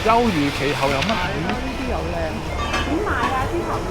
休漁期後有乜魚？呢啲又靚，點賣㗎？獅頭魚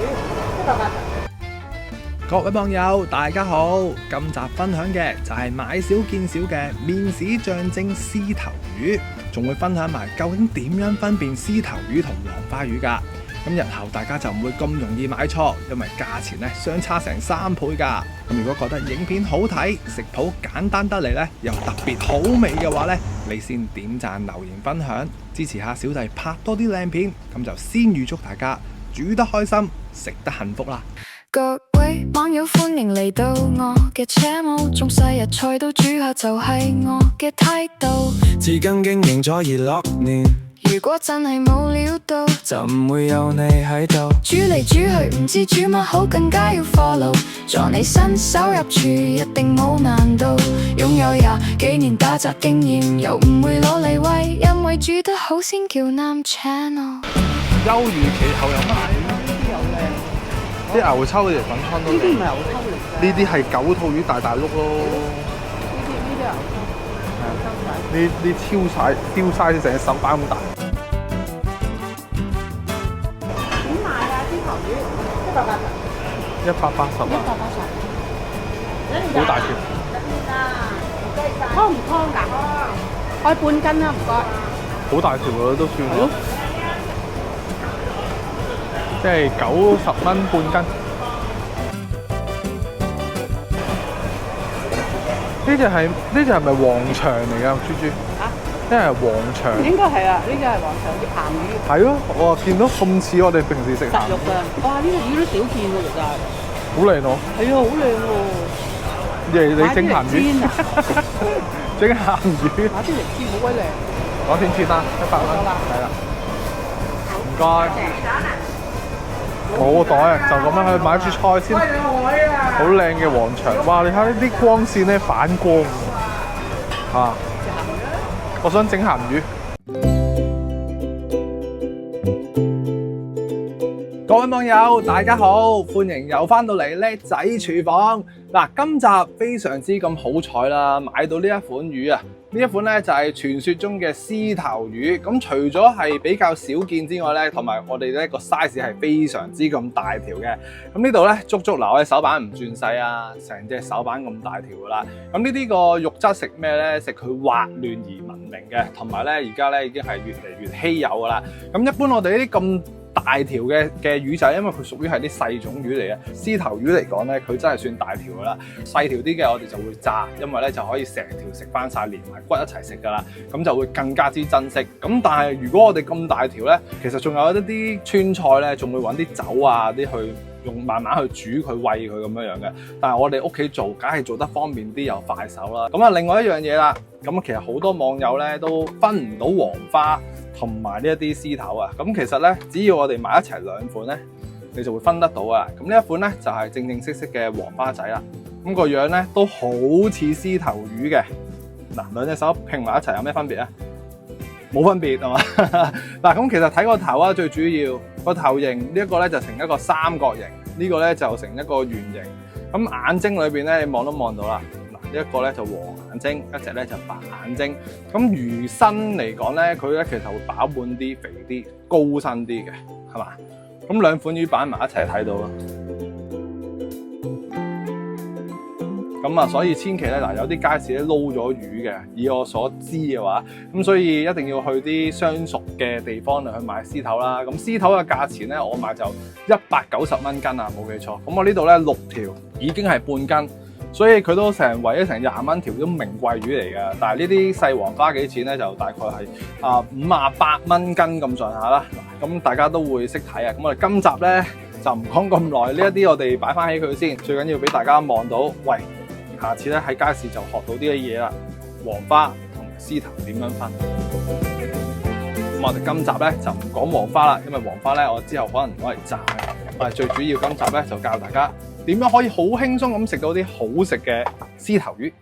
780。各位網友大家好，今集分享嘅就係買少見少嘅面市象徵獅頭魚，仲會分享埋究竟點樣分辨獅頭魚同黃花魚㗎。咁日後大家就唔會咁容易買錯，因為價錢咧相差成3倍㗎。咁如果覺得影片好睇，食譜簡單得嚟咧，又特別好味嘅話咧，你先點讚留言分享，支持下小弟拍多啲靚片，咁就先預祝大家煮得開心，食得幸福啦！各位網友歡迎嚟到我嘅 channel， 從細日菜到煮下就係我嘅態度。至今經營咗26年，如果真係冇料到，就唔會有你喺度。煮嚟煮去唔知煮乜好，更加要 follow。助你新手入廚一定冇難度，擁有20幾年打雜經驗，又唔會攞嚟威，因為煮得好先叫啱 channel。休漁期後有乜魚？呢啲又靚。啲牛抽嚟粉湯都呢啲唔係牛抽嚟㗎。呢啲係九肚魚大碌咯。呢啲牛抽。呢超晒，雕晒成隻手板咁大。點賣㗎？獅頭魚780。180啊！好大條。湯唔湯㗎？開半斤啦，唔該。好大條㗎都算咯。即係90蚊半斤。呢隻係咪黃腸嚟㗎？豬豬？啊？呢係黃腸。應該係啊，呢隻係黃腸啲鹹魚。係咯，我見到咁似我哋平時食鹹實肉㗎。哇！呢個魚都少見喎，其實係。好靚喎。係啊，好靚喎。你整鹹魚？整鹹魚。買啲嚟煎好鬼靚。攞天煎啦，100蚊。係啦。唔該。冇袋啊，就咁樣去買住菜先。好靚嘅黃腸，哇！你睇呢啲光線咧反光啊！我想整鹹魚。各位網友大家好，歡迎又翻到嚟叻仔廚房。嗱，今集非常之咁好彩啦，買到呢一款魚啊！呢一款咧就係傳說中嘅獅頭魚。咁除咗係比較少見之外咧，同埋我哋呢個 size 係非常之咁大條嘅。咁呢度咧足足嗱，我手板唔算細啊，成隻手板咁大條噶啦。咁呢啲個肉質食咩咧？食佢滑嫩而聞名嘅，同埋咧而家咧已經係越嚟越稀有噶啦。咁一般我哋呢啲咁大條嘅魚仔，因為佢屬於係啲細種魚嚟嘅。獅頭魚嚟講咧，佢真係算大條噶啦。細條啲嘅我哋就會炸，因為咧就可以成條食翻晒，連埋骨一齊食噶啦，咁就會更加之珍惜。咁但係如果我哋咁大條咧，其實仲有一啲川菜咧，仲會揾啲酒啊啲去用慢慢去煮佢餵佢咁樣樣嘅。但係我哋屋企做，梗係做得方便啲又快手啦。咁啊，另外一樣嘢啦，咁其實好多網友咧都分唔到黃花同埋呢一啲獅頭啊。咁其實咧，只要我哋買一齊兩款咧，你就會分得到啊。咁呢一款咧就係正正式式嘅黃花仔啦。咁個樣咧都好似獅頭魚嘅。嗱，兩隻手拼埋一齊有咩分別啊？冇分別係嘛？嗱，咁其實睇個頭啊，最主要個頭型呢一個咧就成一個三角形，呢個咧就成一個圓形。咁眼睛裏邊咧，你望都望到啦。嗱，呢一個咧就黃眼睛，一隻咧就白眼睛。咁魚身嚟講咧，佢咧其實會飽滿啲、肥啲、高身啲嘅，係嘛？咁兩款魚擺埋一齊睇到啦。咁啊，所以千祈咧嗱，有啲街市咧撈咗魚嘅，以我所知嘅話，咁所以一定要去啲相熟嘅地方嚟去買獅頭啦。咁獅頭嘅價錢咧，我買就190蚊斤啊，冇記錯。咁我呢度咧6條已經係半斤，所以佢都成為咗成20蚊條，都名貴魚嚟嘅。但係呢啲細黃花幾錢咧？就大概係58蚊斤咁上下啦。咁大家都會識睇啊。咁我哋今集咧就唔講咁耐，呢一啲我哋擺翻起佢先。最緊要俾大家望到，喂！下次咧喺街市就學到啲嘢啦，黃花同獅頭點樣分？咁我哋今集咧就唔講黃花啦，因為黃花咧我之後可能攞嚟炸嘅。我哋最主要今集咧就教大家點樣可以好輕鬆咁食到啲好食嘅獅頭魚。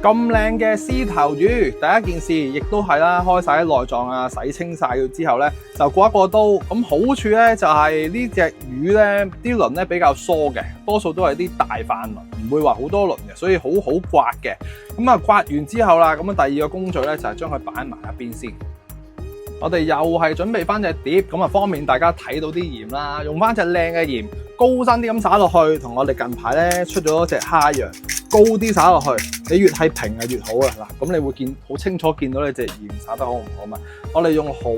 咁靚嘅獅頭魚，第一件事亦都係啦，開晒啲內臟啊，洗清晒佢之後咧，就過一過刀。咁好處咧就係呢隻魚咧，啲鱗咧比較疏嘅，多數都係啲大範鱗，唔會話好多鱗嘅，所以好好刮嘅。咁啊刮完之後啦，咁啊第二個工序咧就係將佢擺埋一邊先。我哋又係準備翻隻碟，咁啊方便大家睇到啲鹽啦，用翻隻靚嘅鹽，高身啲咁灑落去，同我哋近排咧出咗隻蝦一樣，高啲灑落去，你越係平係越好啊！嗱，咁你會好清楚見到你隻鹽灑得好唔好嘛？我哋用好少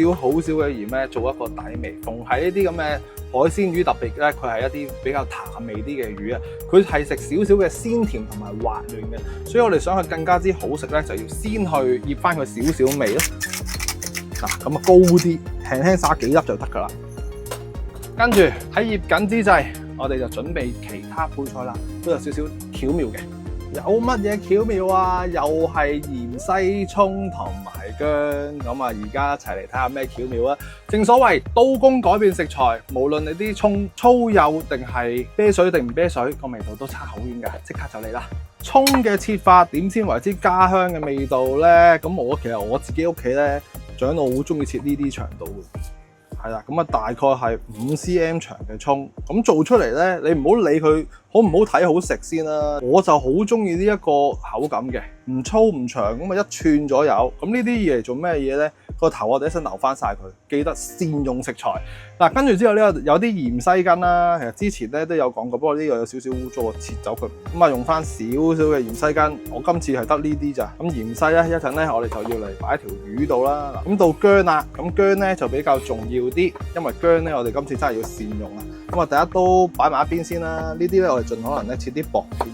嘅鹽咧，做一個底味。逢係呢啲咁嘅海鮮魚，特別咧佢係一啲比較淡味啲嘅魚啊，佢係食少少嘅鮮甜同埋滑嫩嘅，所以我哋想佢更加之好食咧，就要先去醃翻佢少少味咯。嗱，咁啊高啲，輕輕灑幾粒就得噶啦。跟住喺醃緊之際，我哋就準備其他配菜啦，都有少少巧妙嘅。有乜嘢巧妙啊？又係芫茜葱同埋薑。咁啊，而家一齊嚟睇下咩巧妙啊！正所謂刀工改變食材，無論你啲葱粗幼定係啤水定唔啤水，個味道都差好遠嘅。即刻就嚟啦！葱嘅切法點先為之家鄉嘅味道咧？咁其實我自己屋企咧，長老好中意切呢啲長度嘅，係啦，咁啊大概係5cm 長嘅葱，咁做出嚟咧，你唔好理佢好唔好睇好食先啦。我就好中意呢一個口感嘅，唔粗唔長，咁啊1寸左右。咁呢啲嘢嚟做咩嘢咧？個頭我哋一陣留翻晒佢，記得善用食材。嗱，跟住之後呢個有啲芫茜根啦，其實之前咧都有講過，不過呢個有少少污糟，我切走佢。咁啊用翻少少嘅芫茜根，我今次係得呢啲咋。咁芫茜咧一陣咧我哋就要嚟擺喺條魚度啦。咁到薑啦，咁薑咧就比較重要啲，因為薑咧我哋今次真係要善用啊。咁啊第一刀擺埋一邊先啦，呢啲咧我哋盡可能咧切啲薄片。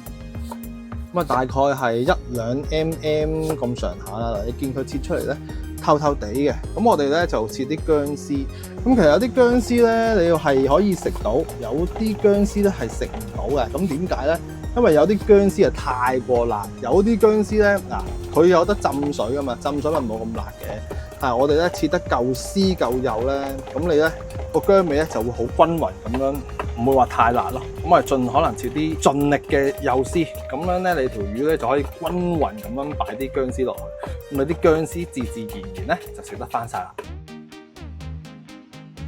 咁啊大概係1-2 mm 咁上下啦。你見佢切出嚟咧，透透地嘅，咁我哋咧就切啲薑絲。咁其實有啲薑絲咧，你係可以食到，有啲薑絲咧係食唔到嘅。咁點解咧？因為有啲薑絲係太過辣，有啲薑絲咧嗱，佢有得浸水噶嘛，浸水咪冇咁辣嘅。但係我哋咧切得夠絲夠幼咧，咁你咧個薑味咧就會好均勻咁樣，唔會話太辣咯。咁我哋盡可能切啲盡力嘅幼絲，咁樣咧你條魚咧就可以均勻咁樣擺啲薑絲落去，咁你啲薑絲自然咧就食得翻晒啦。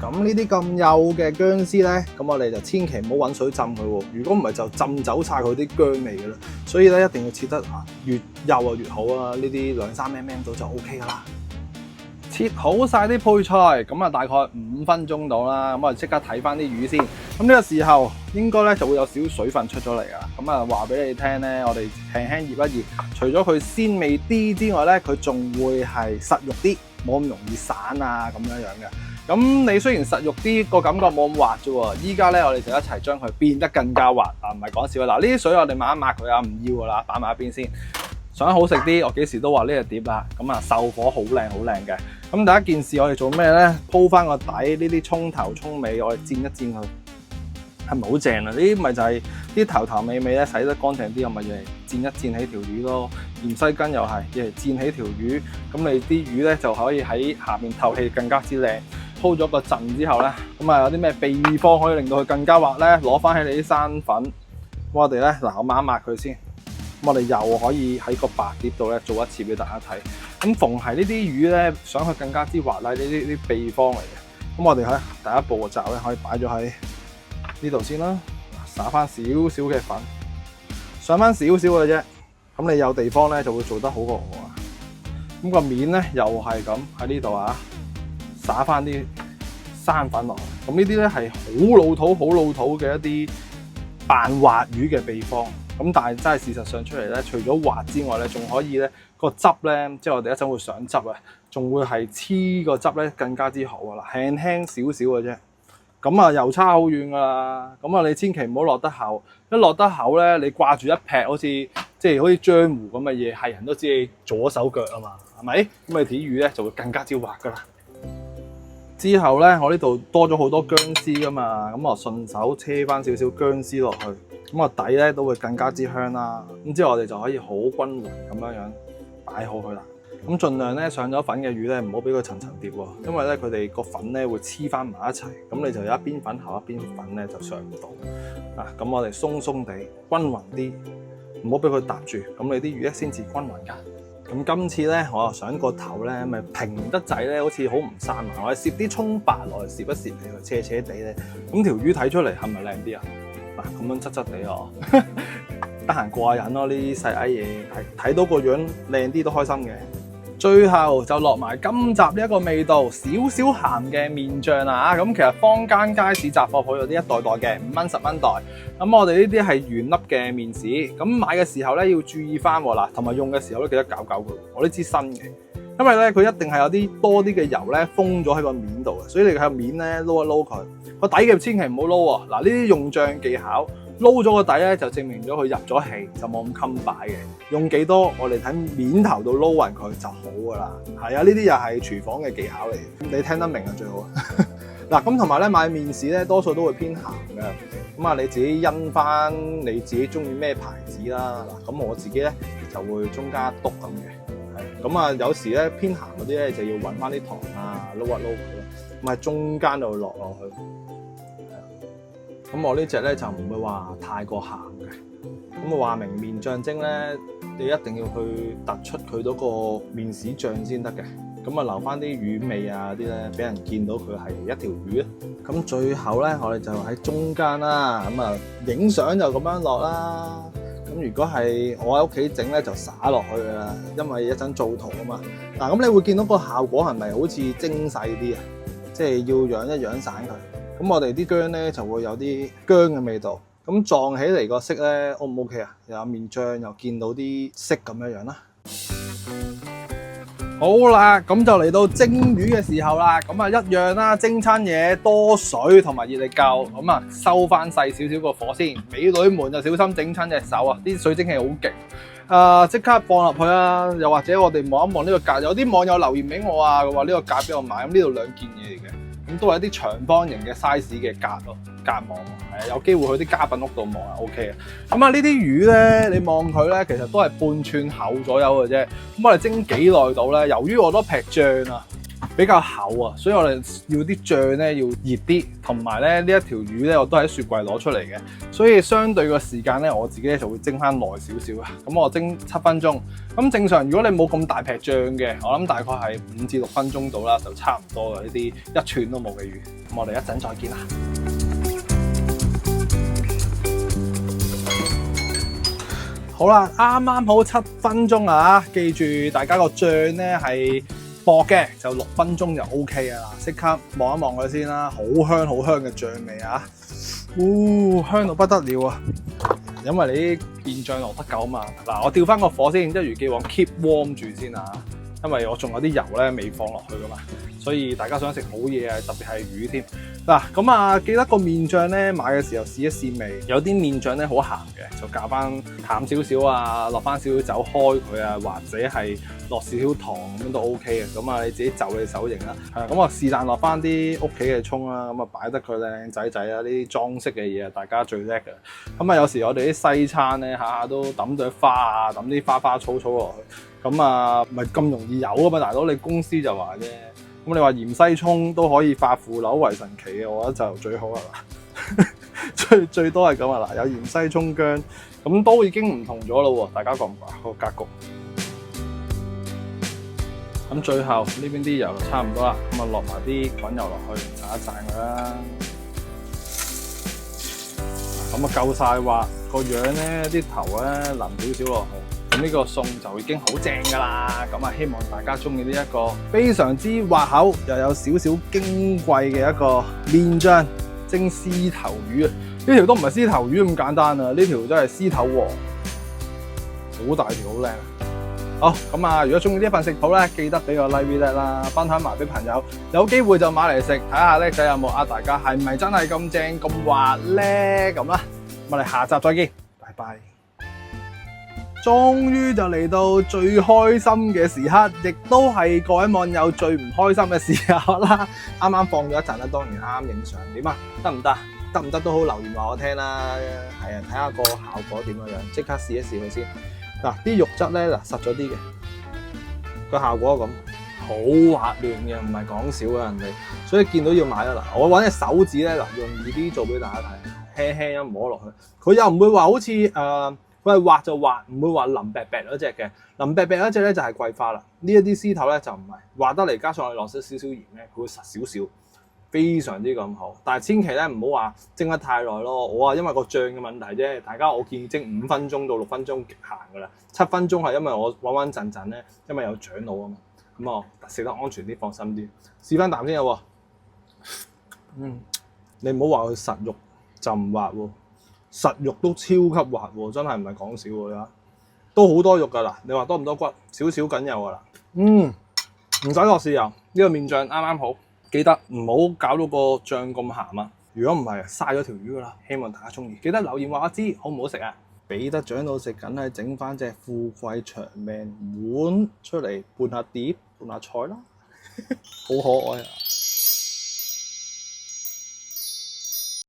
咁呢啲咁幼嘅薑絲咧，咁我哋就千祈唔好揾水浸佢喎。如果唔係就浸走晒佢啲薑味噶啦。所以咧一定要切得越幼啊越好啊。呢啲2-3 mm 到就 OK 噶啦。切好晒啲配菜，咁啊大概5分鐘到啦。咁我哋即刻睇翻啲魚先。咁呢個時候應該咧就會有少少水分出咗嚟噶。咁啊話俾你聽咧，我哋輕輕醃一醃，除咗佢鮮味啲之外咧，佢仲會係實肉啲，冇咁容易散啊咁樣樣嘅。咁你雖然實肉啲，個感覺冇咁滑啫喎。依家咧我哋就一齊將佢變得更加滑啊！唔係講笑啊！嗱，呢啲水我哋抹一抹佢啊，唔要噶啦，擺埋一邊先。想好食啲，我幾時都話呢隻碟啦。咁啊，瘦火好靚好靚嘅。咁第一件事我哋做咩咧？鋪翻個底，呢啲葱頭葱尾，我哋煎一煎佢，係咪好正啊？呢啲咪就係啲頭頭尾尾咧洗得乾淨啲，我咪要嚟煎一煎起條魚咯。芫茜根又係要嚟煎起條魚，咁你啲魚咧就可以喺下面透氣更加之靚。鋪咗個陣之後咧，咁啊有啲咩秘方可以令到佢更加滑咧？攞翻起你啲生粉，咁我哋咧嗱，我抹一抹佢先。咁我哋又可以喺個白碟度咧做一次俾大家睇。咁逢係呢啲魚咧，想佢更加之滑啦，呢啲秘方嚟嘅。咁我哋喺第一步嘅驟咧，可以擺咗喺呢度先啦。灑翻少少嘅粉，上翻少少嘅啫。咁你有地方咧就會做得好過我啊。咁個面咧又係咁喺呢度啊，灑翻啲生粉落去。咁呢啲咧係好老土嘅一啲扮滑魚嘅秘方。咁但係真係事實上出嚟咧，除咗滑之外咧，仲可以咧個汁咧，即係我哋一陣會上汁啊，仲會係黐個汁咧更加之好啊啦，輕少少嘅啫。咁啊又差好遠噶啦。咁啊你千祈唔好落得口，一落得口咧，你掛住一劈好似漿糊咁嘅嘢，係人都知你左手腳啊嘛，係咪？咁你啲魚咧就會更加之滑噶啦。之後咧，我呢度多咗好多薑絲噶嘛，咁我順手車翻少少薑絲落去，咁個底咧都會更加之香啦。咁之後我哋就可以好均勻咁樣擺好佢啦。咁盡量咧上咗粉嘅魚咧，唔好俾佢層層疊喎，因為咧佢哋個粉咧會黐翻埋一齊，咁你就有一邊粉後一邊粉咧就上唔到。咁我哋鬆鬆地均勻啲，唔好俾佢搭住，咁你啲魚咧先至均勻㗎。咁今次咧，我又想個頭咧咪平得滯咧，好似好唔生猛。我哋攝啲葱白落去，攝一攝你佢斜斜地咧，咁條魚睇出嚟係咪靚啲啊？嗱，咁樣質質地哦，得閒過下癮咯，呢啲細矮嘢係睇到個樣靚啲都開心嘅。最後就落埋今集呢一個味道少少鹹嘅麵醬啦。咁其實坊間街市雜貨鋪有啲一袋袋嘅5蚊10蚊袋，咁我哋呢啲係原粒嘅麵豉。咁買嘅時候咧要注意翻喎，同埋用嘅時候咧記得搞佢。我呢支新嘅，因為咧佢一定係有啲多啲嘅油咧封咗喺個面度嘅，所以你喺個面咧撈一撈佢，個底嘅千祈唔好撈喎。嗱，呢啲用醬技巧。撈咗個底咧，就證明咗佢入咗氣，就冇咁襟擺嘅。用幾多，我哋睇面頭度撈勻佢就好噶啦。係啊，呢啲又係廚房嘅技巧嚟，你聽得明啊最好。嗱，咁同埋咧買麵豉咧，多數都會偏鹹嘅。咁啊，你自己因翻你自己中意咩牌子啦。嗱，咁我自己咧就會中間篤咁嘅。係，咁啊有時咧偏鹹嗰啲咧就要揾翻啲糖啊撈一撈佢咯。咁喺中間度落去。咁我呢隻咧就唔會話太過鹹嘅，咁我話明麵醬精咧，你一定要去突出佢嗰個麵豉醬先得嘅，咁啊留翻啲魚味啊啲咧，俾人見到佢係一條魚啊。咁最後咧，我哋就喺中間啦，咁啊影相就咁樣落啦。咁如果係我喺屋企整咧，就灑落去噶啦，因為一陣做圖啊嘛。嗱，咁你會見到個效果係咪好似精細啲啊？即係要養一養散佢。咁我哋啲薑咧就會有啲薑嘅味道，咁撞起嚟個色咧 O 唔 OK 啊？又有麵醬，又見到啲色咁樣啦。好啦，咁就嚟到蒸魚嘅時候啦。咁啊一樣啦，蒸餐嘢多水同埋熱力夠，咁啊收翻細少少個火先。美女們就小心整親隻手啊！啲水蒸氣好勁，即刻放落去啦。又或者我哋望一望呢個格，有啲網友留言俾我啊，佢話呢個格俾我買，咁呢度2件嘢嚟嘅。咁都係一啲長方形嘅 size 嘅格咯，格網係有機會去啲家品屋度望係 OK 嘅。咁啊呢啲魚咧，你望佢咧，其實都係半寸厚左右嘅啫。咁我哋蒸幾耐到咧？由於我都劈醬啊，比較厚啊，所以我哋要啲醬咧要熱啲，同埋咧呢一條魚咧我都喺雪櫃攞出嚟嘅，所以相對個時間咧我自己咧就會蒸翻耐少少啊。咁我蒸7分鐘。咁正常如果你冇咁大劈醬嘅，我諗大概係5至6分鐘到啦，就差唔多嘅呢啲1寸都冇嘅魚。咁我哋一陣再見啦。好啦，啱啱好7分鐘啊！記住大家個醬咧係薄嘅，就6分鐘就 OK 嘅啦。即刻望一望佢先啦，好香嘅醬味啊！香到不得了啊！因為你啲麵醬落得夠嘛。嗱，我調翻個火先，一如既往 keep warm 住先啊！因為我仲有啲油咧未放落去噶嘛，所以大家想食好嘢啊，特別係魚添。嗱，咁啊，記得個麵醬咧買嘅時候試一試味，有啲麵醬咧好鹹嘅，就較翻淡少少啊，落翻少少酒開佢啊，或者係落少少糖咁樣都 OK 嘅。咁啊，你自己就你手型啦。咁我是但落翻啲屋企嘅葱啦，咁啊擺得佢靚仔仔啊，呢啲裝飾嘅嘢啊，大家最叻嘅。咁啊，有時我哋啲西餐咧下下都抌朵花啊，抌啲花草草落去，咁啊唔係咁容易有噶嘛，大佬你公司就話啫。咁你話芫茜葱都可以化腐朽為神奇嘅，我覺得就最好啦。最多係咁啊嗱，有芫茜葱薑，咁都已經唔同咗咯喎，大家覺唔覺個格局？咁最後呢邊啲油就差唔多啦，咁啊落埋啲滾油落去，炸一炸佢啦。咁啊夠晒滑，個樣咧啲頭咧淋少少落去。咁呢個餸就已經好正㗎啦，咁啊希望大家中意呢一個非常之滑口又有少少矜貴嘅一個麵醬蒸獅頭魚啊！呢條都唔係獅頭魚咁簡單啊，呢條真係獅頭王，好大條，好靚。好，咁啊，如果中意呢一份食譜咧，記得俾個 like 啦，分享埋俾朋友，有機會就買嚟食，睇下叻仔有冇呃大家，係咪真係咁正咁滑咧？咁啦，我哋下集再見，拜拜。終於就嚟到最開心嘅時刻，亦都係各位網友最唔開心嘅時候啦。啱啱放咗一陣啦，當然啱影相，點啊？得唔得？得唔得都好，留言話我聽啦。係啊，睇下個效果點樣樣，即刻試一試佢先。嗱，啲肉質咧嗱實咗啲嘅，個效果咁好滑嫩嘅，唔係講笑啊人哋，所以見到要買啦嗱。我揾隻手指咧嗱，用易啲做俾大家睇，輕輕一摸落去，佢又唔會話好似佢係滑就滑，唔會話腍白白嗰隻嘅。腍白白嗰隻咧就係桂花啦。呢一啲獅頭咧就唔係滑得嚟，加上我哋落少鹽咧，佢會實少少，非常之咁好。但係千祈咧唔好話蒸得太耐咯。我話因為個醬嘅問題啫，大家我建議蒸5分鐘到6分鐘極限㗎啦。7分鐘係因為我穩穩陣陣咧，因為有長腦啊嘛。咁啊食得安全啲，放心啲。試翻啖先有喎。你唔好話佢實肉就唔滑喎，實肉都超級滑喎，真係唔係講笑喎，都好多肉㗎啦。你話多唔多骨？少少緊有㗎啦。唔使落豉油，呢個麵醬啱啱好。記得唔好搞到個醬咁鹹啊！如果唔係，嘥咗條魚㗎啦。希望大家中意，記得留言話我知好唔好食啊！俾得長老食緊係整翻隻富貴長命碗出嚟，拌下碟，拌下菜啦，好可愛啊！